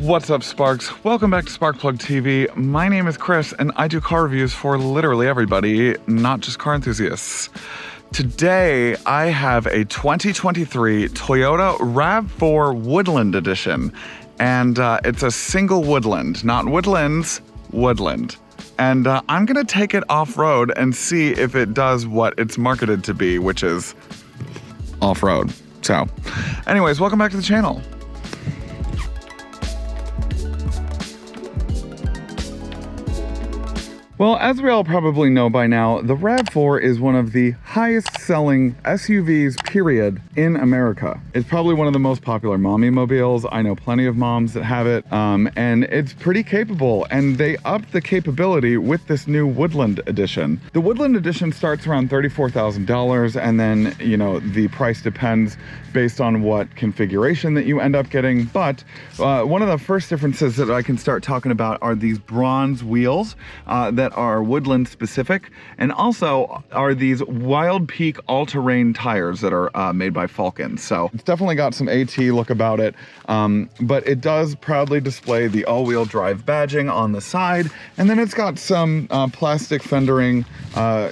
What's up, Sparks? Welcome back to Sparkplug TV. My name is Chris, and I do car reviews for literally everybody, not just car enthusiasts. Today, I have a 2023 Toyota RAV4 Woodland edition, and it's a single Woodland, not Woodlands, Woodland. And I'm gonna take it off-road and see if it does what it's marketed to be, which is off-road. So, anyways, welcome back to the channel. Well, as we all probably know by now, the RAV4 is one of the highest selling SUVs, period, in America. It's probably one of the most popular mommy mobiles. I know plenty of moms that have it, and it's pretty capable, and they upped the capability with this new Woodland edition. The Woodland edition starts around $34,000, and then, you know, the price depends based on what configuration that you end up getting. But one of the first differences that I can start talking about are these bronze wheels that are Woodland specific, and also are these Wild Peak all-terrain tires that are made by Falcon. So it's definitely got some AT look about it, but it does proudly display the all-wheel drive badging on the side, and then it's got some plastic fendering,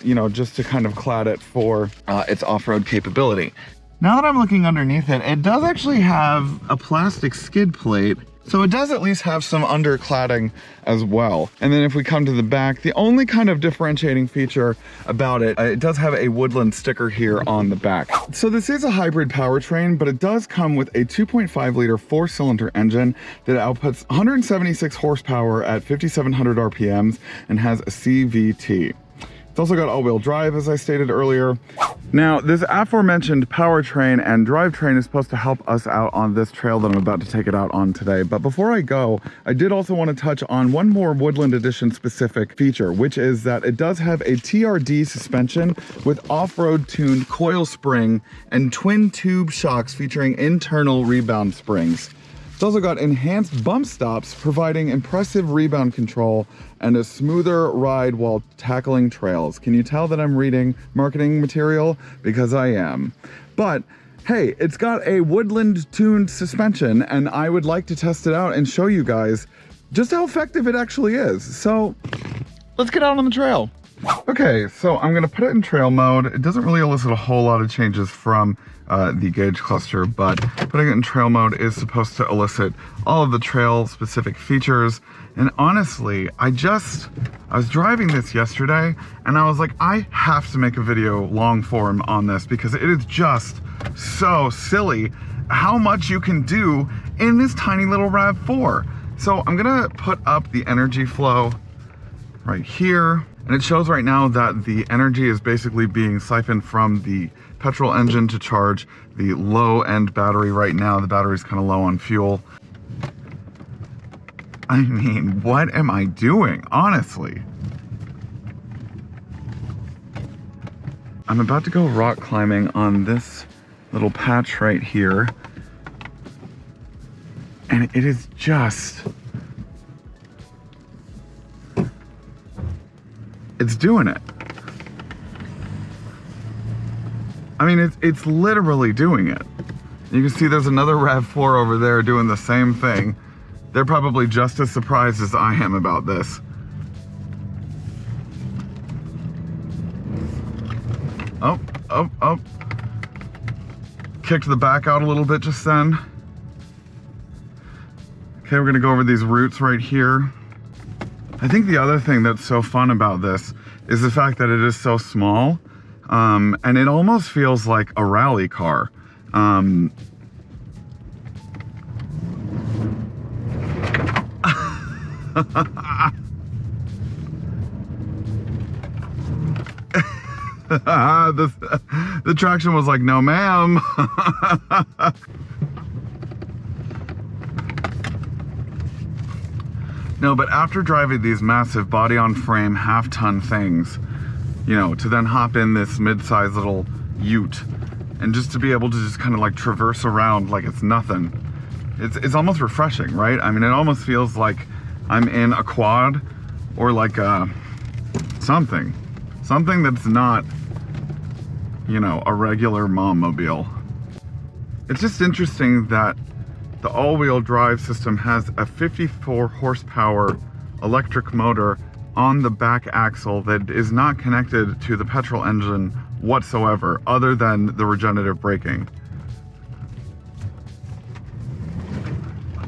you know, just to kind of clad it for its off-road capability. Now that I'm looking underneath it, it does actually have a plastic skid plate, so it does at least have some undercladding as well. And then if we come to the back, the only kind of differentiating feature about it, it does have a Woodland sticker here on the back. So this is a hybrid powertrain, but it does come with a 2.5 liter 4-cylinder engine that outputs 176 horsepower at 5,700 RPMs and has a CVT. It's also got all-wheel drive, as I stated earlier. Now, this aforementioned powertrain and drivetrain is supposed to help us out on this trail that I'm about to take it out on today. But before I go, I did also want to touch on one more Woodland Edition specific feature, which is that it does have a TRD suspension with off-road tuned coil spring and twin tube shocks featuring internal rebound springs. It's also got enhanced bump stops, providing impressive rebound control and a smoother ride while tackling trails. Can you tell that I'm reading marketing material? Because I am. But hey, it's got a Woodland tuned suspension, and I would like to test it out and show you guys just how effective it actually is. So let's get out on the trail. Okay, so I'm gonna put it in trail mode. It doesn't really elicit a whole lot of changes from the gauge cluster, but putting it in trail mode is supposed to elicit all of the trail specific features. And honestly, I was driving this yesterday and I was like, I have to make a video long form on this because it is just so silly how much you can do in this tiny little RAV4. So I'm gonna put up the energy flow right here. And it shows right now that the energy is basically being siphoned from the petrol engine to charge the low-end battery right now. The battery's kind of low on fuel. I mean, what am I doing, honestly? I'm about to go rock climbing on this little patch right here. And it is just... it's doing it. I mean, it's literally doing it. You can see there's another RAV4 over there doing the same thing. They're probably just as surprised as I am about this. Oh. Kicked the back out a little bit just then. Okay, we're gonna go over these routes right here. I think the other thing that's so fun about this is the fact that it is so small, and it almost feels like a rally car. The traction was like, no ma'am. No, but after driving these massive body-on-frame half-ton things, you know, to then hop in this mid-sized little ute and just to be able to just kind of like traverse around like it's nothing, it's almost refreshing, right? I mean, it almost feels like I'm in a quad or like something that's not, you know, a regular mom mobile. It's just interesting that the all-wheel drive system has a 54 horsepower electric motor on the back axle that is not connected to the petrol engine whatsoever, other than the regenerative braking.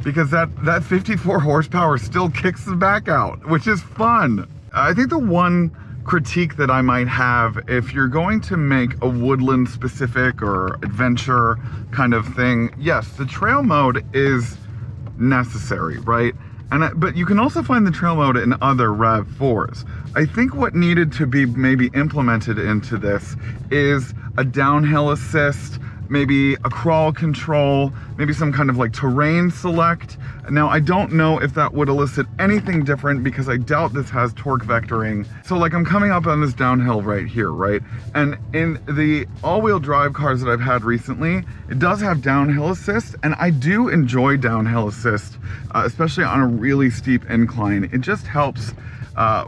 Because that 54 horsepower still kicks the back out, which is fun. I think the one critique that I might have, if you're going to make a woodland specific or adventure kind of thing, yes, the trail mode is necessary, right? But you can also find the trail mode in other RAV4s. I think what needed to be maybe implemented into this is a downhill assist, maybe a crawl control, maybe some kind of like terrain select. Now, I don't know if that would elicit anything different because I doubt this has torque vectoring. So like I'm coming up on this downhill right here, right? And in the all-wheel drive cars that I've had recently, it does have downhill assist, and I do enjoy downhill assist, especially on a really steep incline. It just helps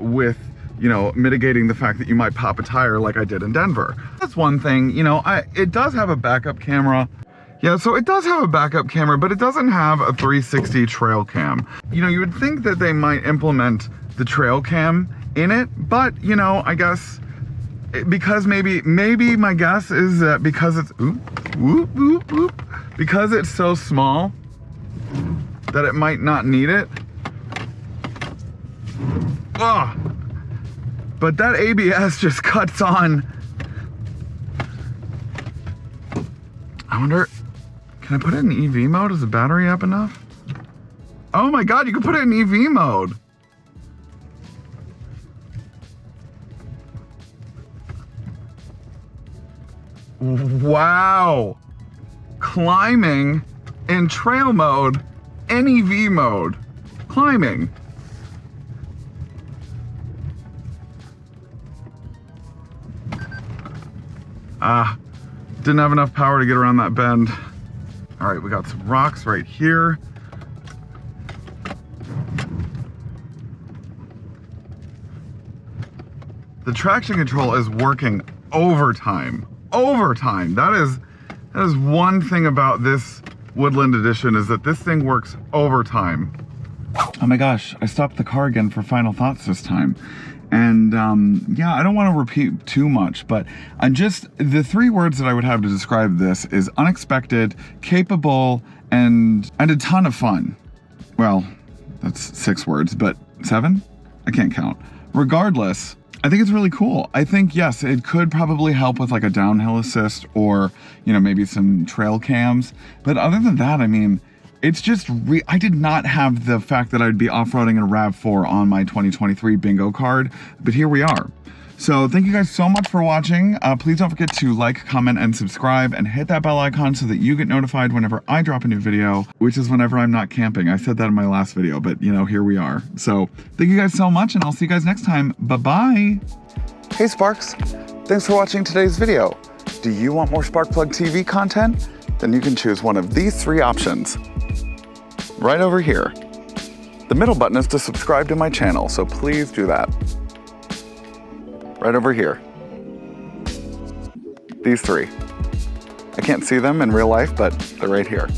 with, you know, mitigating the fact that you might pop a tire like I did in Denver. That's one thing. You know, it does have a backup camera. Yeah, so it does have a backup camera, but it doesn't have a 360 trail cam. You know, you would think that they might implement the trail cam in it, but, you know, I guess because maybe my guess is that because it's, because it's so small that it might not need it. Ugh. But that ABS just cuts on. I wonder, can I put it in EV mode? Is the battery up enough? Oh my God, you can put it in EV mode. Wow. Climbing in trail mode, in EV mode. Climbing. Didn't have enough power to get around that bend. All right, we got some rocks right here. The traction control is working overtime. Overtime. That is one thing about this Woodland Edition, is that this thing works overtime. Oh my gosh, I stopped the car again for final thoughts this time. And yeah, I don't want to repeat too much, but the three words that I would have to describe this is unexpected, capable, and a ton of fun. Well, that's 6 words, but 7? I can't count. Regardless, I think it's really cool. I think, yes, it could probably help with like a downhill assist or, you know, maybe some trail cams. But other than that, I mean, it's just, I did not have the fact that I'd be off-roading in a RAV4 on my 2023 bingo card, but here we are. So thank you guys so much for watching. Please don't forget to like, comment, and subscribe, and hit that bell icon so that you get notified whenever I drop a new video, which is whenever I'm not camping. I said that in my last video, but you know, here we are. So thank you guys so much, and I'll see you guys next time. Bye-bye. Hey Sparks, thanks for watching today's video. Do you want more Sparkplug TV content? Then you can choose one of these 3 options. Right over here. The middle button is to subscribe to my channel, so please do that. Right over here. These 3. I can't see them in real life, but they're right here.